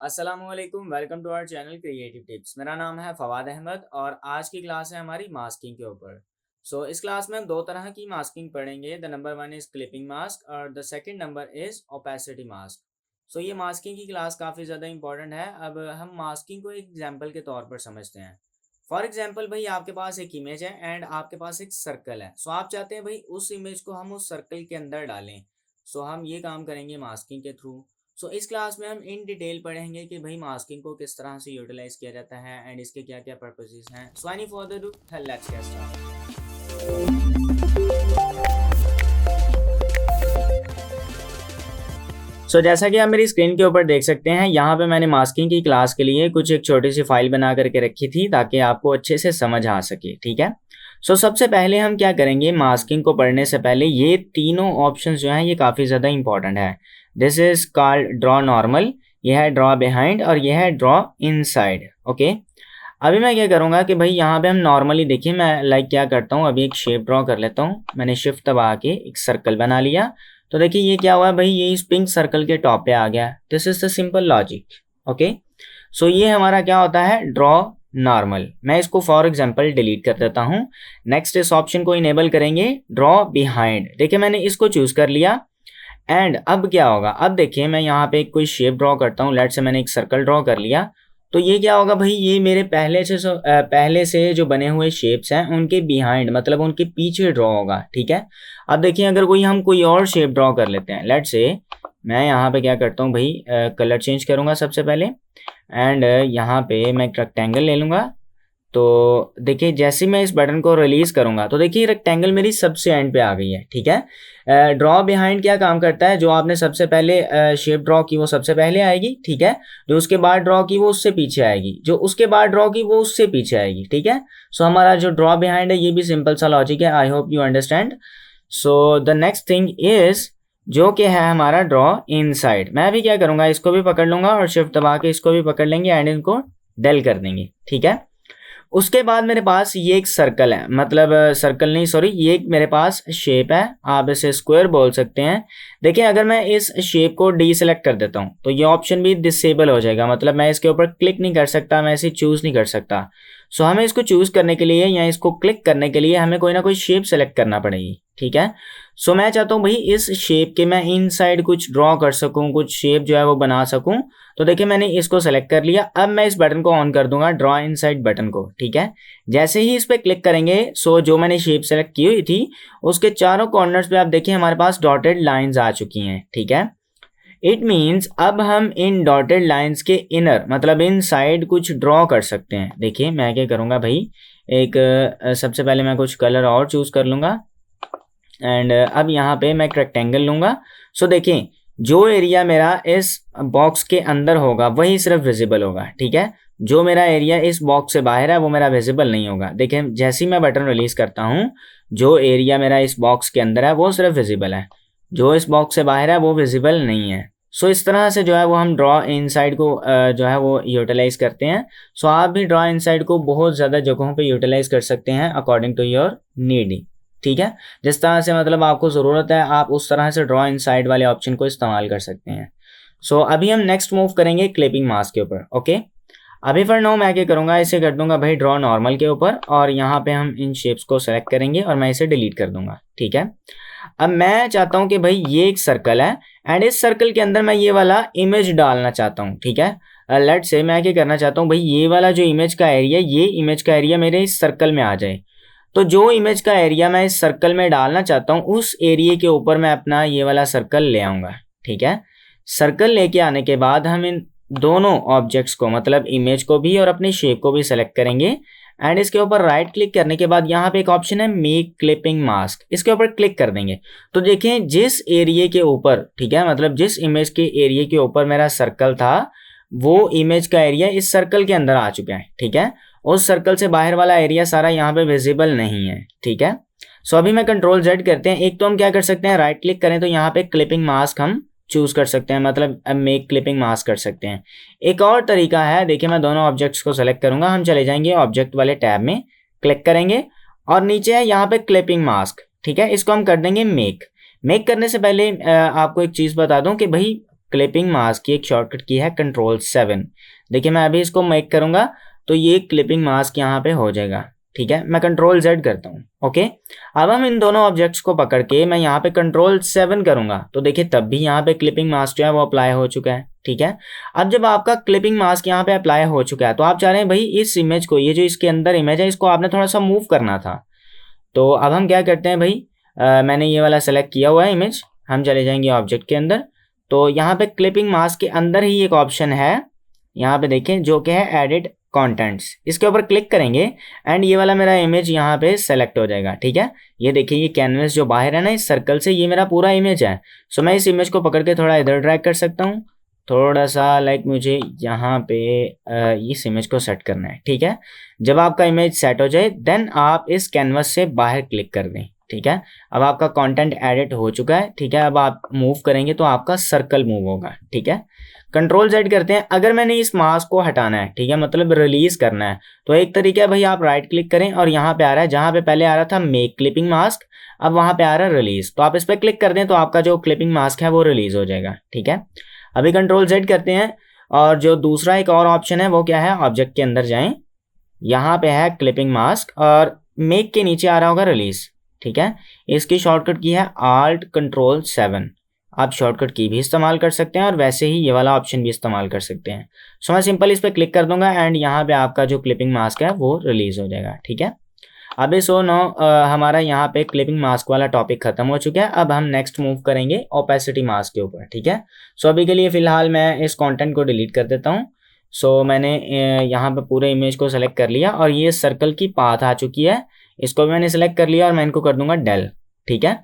अस्सलामुअलैकुम, welcome to our channel creative tips. मेरा नाम है फवाद अहमद और आज की क्लास है हमारी मास्किंग के ऊपर। इस क्लास में हम दो तरह की मास्किंग पढ़ेंगे। The number one is clipping mask और the second number is opacity mask. ये मास्किंग की क्लास काफ़ी ज़्यादा इंपॉर्टेंट है। अब हम मास्किंग को एक एग्जाम्पल के तौर पर समझते हैं। फॉर एग्जाम्पल भाई, आपके पास एक इमेज है एंड आपके पास एक सर्कल है। आप चाहते हैं भाई उस इमेज को हम उस सर्कल के अंदर डालें। हम ये काम करेंगे मास्किंग के थ्रू। इस क्लास में हम इन डिटेल पढ़ेंगे कि भाई मास्किंग को किस तरह से यूटिलाइज किया जाता है एंड इसके क्या क्या पर्पसेस हैं। Any further do, let's get started. जैसा कि आप मेरी स्क्रीन के ऊपर देख सकते हैं, यहाँ पे मैंने मास्किंग की क्लास के लिए कुछ एक छोटी सी फाइल बना करके रखी थी ताकि आपको अच्छे से समझ आ सके। ठीक है। सबसे पहले हम क्या करेंगे, मास्किंग को पढ़ने से पहले ये तीनों ऑप्शन जो हैं ये काफ़ी ज़्यादा इंपॉर्टेंट है। This is called draw normal, यह है ड्रॉ बिहाइंड और यह है ड्रॉ इनसाइड। ओके, अभी मैं क्या करूँगा कि भाई यहाँ पे हम नॉर्मली देखिए, मैं क्या करता हूँ, अभी एक शेप ड्रॉ कर लेता हूँ। मैंने शिफ्ट दबा के एक सर्कल बना लिया। तो देखिए ये क्या हुआ भाई, ये इस पिंक सर्कल के टॉप पे आ गया। This is the simple logic. Okay, ये हमारा क्या होता है, ड्रॉ नॉर्मल। मैं इसको फॉर एग्जांपल डिलीट कर देता हूँ। नेक्स्ट इस ऑप्शन को इनेबल करेंगे, ड्रॉ बिहाइंड। देखिए मैंने इसको चूज कर लिया एंड अब क्या होगा, अब देखिए मैं यहाँ पे कोई शेप ड्रॉ करता हूँ। लेट्स से मैंने एक सर्कल ड्रॉ कर लिया। तो ये क्या होगा भाई, ये मेरे पहले से जो बने हुए शेप्स हैं उनके बिहाइंड, मतलब उनके पीछे ड्रॉ होगा। ठीक है। अब देखिए अगर हम कोई और शेप ड्रॉ कर लेते हैं। लेट्स से मैं यहाँ पे क्या करता हूँ भाई, कलर चेंज करूँगा सबसे पहले एंड यहाँ पे मैं एक रेक्टेंगल ले लूँगा। तो देखिए जैसे मैं इस बटन को रिलीज करूंगा तो देखिए रेक्टेंगल मेरी सबसे एंड पे आ गई है। ठीक है। ड्रॉ बिहाइंड क्या काम करता है, जो आपने सबसे पहले शेप ड्रॉ की वो सबसे पहले आएगी। ठीक है। जो उसके बाद ड्रॉ की वो उससे पीछे आएगी, जो उसके बाद ड्रॉ की वो उससे पीछे आएगी। ठीक है। हमारा जो ड्रॉ बिहाइंड है ये भी सिंपल सा लॉजिक है। I hope you understand. The next thing is जो कि है हमारा ड्रॉ इनसाइड। मैं भी क्या करूंगा, इसको भी पकड़ लूंगा और शिफ्ट दबा के इसको भी पकड़ लेंगे एंड इनको डेल कर देंगे। ठीक है। उसके बाद मेरे पास ये एक सर्कल है, मतलब सर्कल नहीं सॉरी, ये एक मेरे पास शेप है, आप इसे स्क्वायर बोल सकते हैं। देखिए अगर मैं इस शेप को डी सेलेक्ट कर देता हूँ तो ये ऑप्शन भी डिसेबल हो जाएगा, मतलब मैं इसके ऊपर क्लिक नहीं कर सकता, मैं इसे चूज नहीं कर सकता। हमें इसको चूज करने के लिए या इसको क्लिक करने के लिए हमें कोई ना कोई शेप सेलेक्ट करना पड़ेगी। ठीक है। मैं चाहता हूँ भाई इस शेप के मैं इनसाइड कुछ ड्रॉ कर सकूँ, कुछ शेप जो है वो बना सकूँ। तो देखिए मैंने इसको सेलेक्ट कर लिया। अब मैं इस बटन को ऑन कर दूंगा, ड्रॉ इनसाइड बटन को। ठीक है। जैसे ही इस पे क्लिक करेंगे जो मैंने शेप सेलेक्ट की हुई थी उसके चारों कॉर्नर्स पे आप देखिए हमारे पास डॉटेड लाइंस आ चुकी हैं। ठीक है। इट मीन्स अब हम इन डॉटेड लाइंस के इनर, मतलब इन साइड कुछ ड्रॉ कर सकते हैं। देखिए मैं क्या करूँगा भाई, एक सबसे पहले मैं कुछ कलर और चूज कर लूँगा एंड अब यहाँ पे मैं एक रेक्टेंगल लूँगा। देखिए जो एरिया मेरा इस बॉक्स के अंदर होगा वही सिर्फ विजिबल होगा। ठीक है। जो मेरा एरिया इस बॉक्स से बाहर है वो मेरा विजिबल नहीं होगा। देखिए जैसे ही मैं बटन रिलीज करता हूँ, जो एरिया मेरा इस बॉक्स के अंदर है वो सिर्फ विजिबल है, जो इस बॉक्स से बाहर है वो विजिबल नहीं है। इस तरह से जो है वो हम ड्रॉ इनसाइड को जो है वो यूटिलाइज करते हैं। आप भी ड्रॉ इनसाइड को बहुत ज़्यादा जगहों पे यूटिलाइज कर सकते हैं अकॉर्डिंग टू योर नीड। ठीक है। जिस तरह से मतलब आपको ज़रूरत है आप उस तरह से ड्रॉ इनसाइड वाले ऑप्शन को इस्तेमाल कर सकते हैं। अभी हम नेक्स्ट मूव करेंगे क्लिपिंग मास्क के ऊपर। ओके, अभी फॉर नाउ मैं क्या करूँगा, इसे कर दूंगा भाई ड्रॉ नॉर्मल के ऊपर और यहाँ पे हम इन शेप्स को सेलेक्ट करेंगे और मैं इसे डिलीट कर दूंगा। ठीक है। अब मैं चाहता हूँ कि भाई ये एक सर्कल है एंड इस सर्कल के अंदर मैं ये वाला इमेज डालना चाहता हूँ। ठीक है। लेट से मैं क्या करना चाहता हूँ भाई, ये वाला जो इमेज का एरिया, ये इमेज का एरिया मेरे इस सर्कल में आ जाए। तो जो इमेज का एरिया मैं इस सर्कल में डालना चाहता हूँ उस एरिया के ऊपर मैं अपना ये वाला सर्कल ले आऊँगा। ठीक है। सर्कल लेके आने के बाद हम इन दोनों ऑब्जेक्ट्स को, मतलब इमेज को भी और अपने शेप को भी सेलेक्ट करेंगे एंड इसके ऊपर राइट क्लिक करने के बाद यहाँ पे एक ऑप्शन है मेक क्लिपिंग मास्क, इसके ऊपर क्लिक कर देंगे। तो देखें जिस एरिया के ऊपर, ठीक है, मतलब जिस इमेज के एरिया के ऊपर मेरा सर्कल था वो इमेज का एरिया इस सर्कल के अंदर आ चुका है। ठीक है। उस सर्कल से बाहर वाला एरिया सारा यहाँ पे विजिबल नहीं है। ठीक है। अभी मैं कंट्रोल जेड करते हैं। एक तो हम क्या कर सकते हैं, राइट क्लिक करें तो यहाँ पे क्लिपिंग मास्क हम चूज कर सकते हैं, मतलब मेक क्लिपिंग मास्क कर सकते हैं। एक और तरीका है, देखिए मैं दोनों ऑब्जेक्ट्स को सेलेक्ट करूंगा, हम चले जाएंगे ऑब्जेक्ट वाले टैब में, क्लिक करेंगे और नीचे है यहाँ पे क्लिपिंग मास्क। ठीक है। इसको हम कर देंगे मेक। मेक करने से पहले आपको एक चीज़ बता दूं कि भाई क्लिपिंग मास्क की एक शॉर्टकट की है Ctrl+7। देखिए मैं अभी इसको मेक करूँगा तो ये क्लिपिंग मास्क यहाँ पे हो जाएगा, ठीक है। मैं Ctrl+Z करता हूँ, ओके। अब हम इन दोनों ऑब्जेक्ट्स को पकड़ के मैं यहाँ पे Ctrl+7 करूँगा तो देखिए तब भी यहाँ पे क्लिपिंग मास्क जो है वो अप्लाई हो चुका है, ठीक है। अब जब आपका क्लिपिंग मास्क यहाँ पे अप्लाई हो चुका है तो आप चाह रहे हैं भाई इस इमेज को, ये जो इसके अंदर इमेज है, इसको आपने थोड़ा सा मूव करना था। तो अब हम क्या करते हैं भाई, मैंने ये वाला सेलेक्ट किया हुआ है इमेज, हम चले जाएंगे ऑब्जेक्ट के अंदर। तो यहाँ पे क्लिपिंग मास्क के अंदर ही एक ऑप्शन है, यहाँ पे देखें, जो कि है एडिट कंटेंट्स। इसके ऊपर क्लिक करेंगे एंड ये वाला मेरा इमेज यहाँ पे सेलेक्ट हो जाएगा, ठीक है। ये देखिए ये कैनवस जो बाहर है ना इस सर्कल से, ये मेरा पूरा इमेज है। सो मैं इस इमेज को पकड़ के थोड़ा इधर ड्रैग कर सकता हूँ, थोड़ा सा लाइक मुझे यहाँ पे इस इमेज को सेट करना है, ठीक है। जब आपका इमेज सेट हो जाए देन आप इस कैनवस से बाहर क्लिक कर दें, ठीक है। अब आपका कंटेंट एडिट हो चुका है, ठीक है। अब आप मूव करेंगे तो आपका सर्कल मूव होगा, ठीक है। Ctrl+Z करते हैं। अगर मैंने इस मास्क को हटाना है, ठीक है, मतलब रिलीज करना है, तो एक तरीका है भाई, आप राइट क्लिक करें और यहाँ पे आ रहा है, जहाँ पे पहले आ रहा था मेक क्लिपिंग मास्क, अब वहाँ पे आ रहा है रिलीज, तो आप इस पर क्लिक कर दें तो आपका जो क्लिपिंग मास्क है वो रिलीज हो जाएगा, ठीक है। अभी Ctrl+Z करते हैं और जो दूसरा एक और ऑप्शन है वो क्या है, ऑब्जेक्ट के अंदर जाएं, यहाँ पे है क्लिपिंग मास्क और मेक के नीचे आ रहा होगा रिलीज, ठीक है। इसकी शॉर्टकट की है Alt+Ctrl+7। आप शॉर्टकट की भी इस्तेमाल कर सकते हैं और वैसे ही ये वाला ऑप्शन भी इस्तेमाल कर सकते हैं। सो मैं सिंपल इस पर क्लिक कर दूंगा एंड यहाँ पे आपका जो क्लिपिंग मास्क है वो रिलीज हो जाएगा, ठीक है। अभी हमारा यहाँ पे क्लिपिंग मास्क वाला टॉपिक खत्म हो चुका है। अब हम नेक्स्ट मूव करेंगे ओपेसिटी मास्क के ऊपर, ठीक है। सो अभी के लिए फिलहाल मैं इस कंटेंट को डिलीट कर देता हूँ। सो मैंने यहाँ पे पूरे इमेज को सेलेक्ट कर लिया और ये सर्कल की पाथ आ चुकी है, इसको भी मैंने सेलेक्ट कर लिया और मैं इनको कर दूंगा डेल, ठीक है।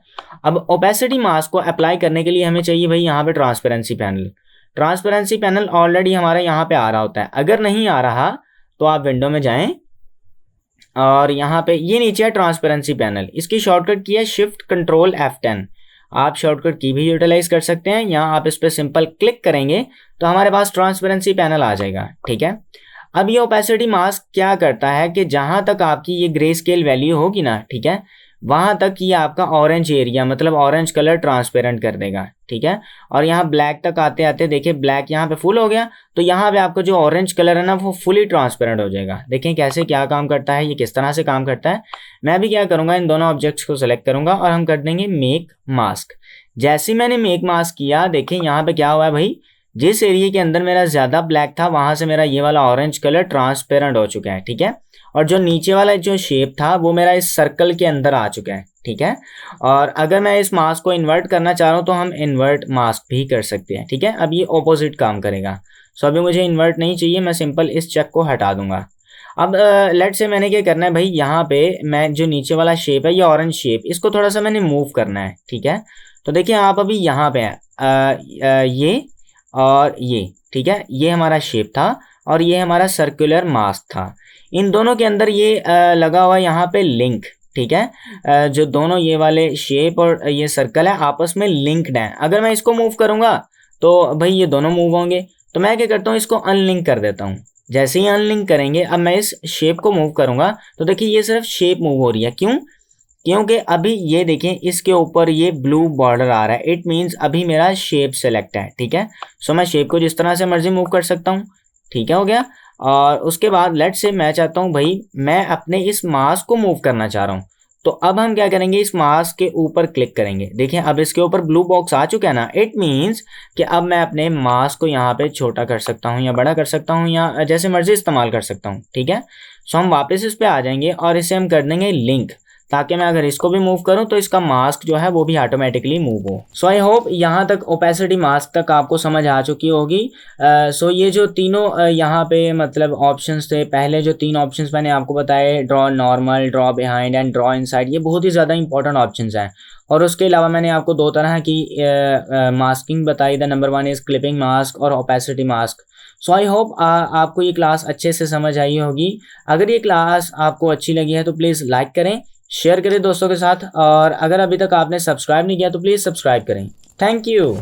अब ओपेसिटी मास्क को अप्लाई करने के लिए हमें चाहिए भाई यहाँ पे transparency panel. Transparency panel already हमारा यहाँ पे आ रहा होता है, अगर नहीं आ रहा तो आप विंडो में जाएं और यहाँ पे ये नीचे है ट्रांसपेरेंसी पैनल, इसकी शॉर्टकट की है Shift+Ctrl+F10। आप शॉर्टकट की भी यूटिलाइज कर सकते हैं, यहाँ आप इस पर सिंपल क्लिक करेंगे तो हमारे पास ट्रांसपेरेंसी पैनल आ जाएगा, ठीक है। अब ये ओपेसिटी मास्क क्या करता है कि जहाँ तक आपकी ये ग्रे स्केल वैल्यू होगी ना, ठीक है, वहाँ तक ये आपका ऑरेंज एरिया, मतलब ऑरेंज कलर ट्रांसपेरेंट कर देगा, ठीक है। और यहाँ ब्लैक तक आते आते देखिए ब्लैक यहाँ पे फुल हो गया, तो यहाँ पे आपका जो ऑरेंज कलर है ना वो फुली ट्रांसपेरेंट हो जाएगा। देखें कैसे क्या काम करता है, ये किस तरह से काम करता है। मैं भी क्या करूँगा, इन दोनों ऑब्जेक्ट्स को सेलेक्ट करूँगा और हम कर देंगे मेक मास्क। जैसे ही मैंने मेक मास्क किया, देखें यहाँ पे क्या हुआ है भाई, जिस एरिया के अंदर मेरा ज़्यादा ब्लैक था वहाँ से मेरा ये वाला ऑरेंज कलर ट्रांसपेरेंट हो चुका है, ठीक है। और जो नीचे वाला जो शेप था वो मेरा इस सर्कल के अंदर आ चुका है, ठीक है। और अगर मैं इस मास्क को इन्वर्ट करना चाह रहा हूँ तो हम इन्वर्ट मास्क भी कर सकते हैं, ठीक है। अब ये ऑपोजिट काम करेगा। सो अभी मुझे इन्वर्ट नहीं चाहिए, मैं सिंपल इस चेक को हटा दूंगा। अब लेट से मैंने क्या करना है भाई, यहाँ पे मैं जो नीचे वाला शेप है ये ऑरेंज शेप, इसको थोड़ा सा मैंने मूव करना है, ठीक है। तो देखिए आप अभी यहाँ पे हैं, ये और ये, ठीक है, ये हमारा शेप था और ये हमारा सर्कुलर मास्क था। इन दोनों के अंदर ये लगा हुआ यहाँ पे लिंक, ठीक है। जो दोनों ये वाले शेप और ये सर्कल है आपस में लिंक्ड हैं। अगर मैं इसको मूव करूँगा तो भाई ये दोनों मूव होंगे, तो मैं क्या करता हूँ, इसको अनलिंक कर देता हूँ। जैसे ही अनलिंक करेंगे, अब मैं इस शेप को मूव करूँगा तो देखिए ये सिर्फ शेप मूव हो रही है। क्यों? क्योंकि अभी ये देखें इसके ऊपर ये ब्लू बॉर्डर आ रहा है, इट मीन्स अभी मेरा शेप सेलेक्ट है, ठीक है। सो मैं शेप को जिस तरह से मर्जी मूव कर सकता हूँ, ठीक है, हो गया। और उसके बाद लेट से मैं चाहता हूँ भाई मैं अपने इस मास्क को मूव करना चाह रहा हूँ, तो अब हम क्या करेंगे, इस मास्क के ऊपर क्लिक करेंगे। देखिए अब इसके ऊपर ब्लू बॉक्स आ चुका है ना, इट मीन्स कि अब मैं अपने मास्क को यहाँ पे छोटा कर सकता हूँ या बड़ा कर सकता हूँ या जैसे मर्जी इस्तेमाल कर सकता हूँ, ठीक है। सो हम वापस इस पे आ जाएंगे और इसे हम कर देंगे लिंक, ताकि मैं अगर इसको भी मूव करूं तो इसका मास्क जो है वो भी ऑटोमेटिकली मूव हो। सो आई होप यहाँ तक ओपेसिटी मास्क तक आपको समझ आ चुकी होगी। सो ये जो तीनों यहाँ पे मतलब ऑप्शंस थे, पहले जो 3 ऑप्शंस मैंने आपको बताए, draw normal, draw behind and draw inside, ये बहुत ही ज़्यादा इंपॉर्टेंट ऑप्शंस हैं। और उसके अलावा मैंने आपको 2 तरह की मास्किंग बताई, the number 1 is clipping mask और opacity mask. So I hope आपको ये क्लास अच्छे से समझ आई होगी। अगर ये क्लास आपको अच्छी लगी है तो प्लीज़ लाइक करें, शेयर करें दोस्तों के साथ, और अगर अभी तक आपने सब्सक्राइब नहीं किया तो प्लीज़ सब्सक्राइब करें। Thank you.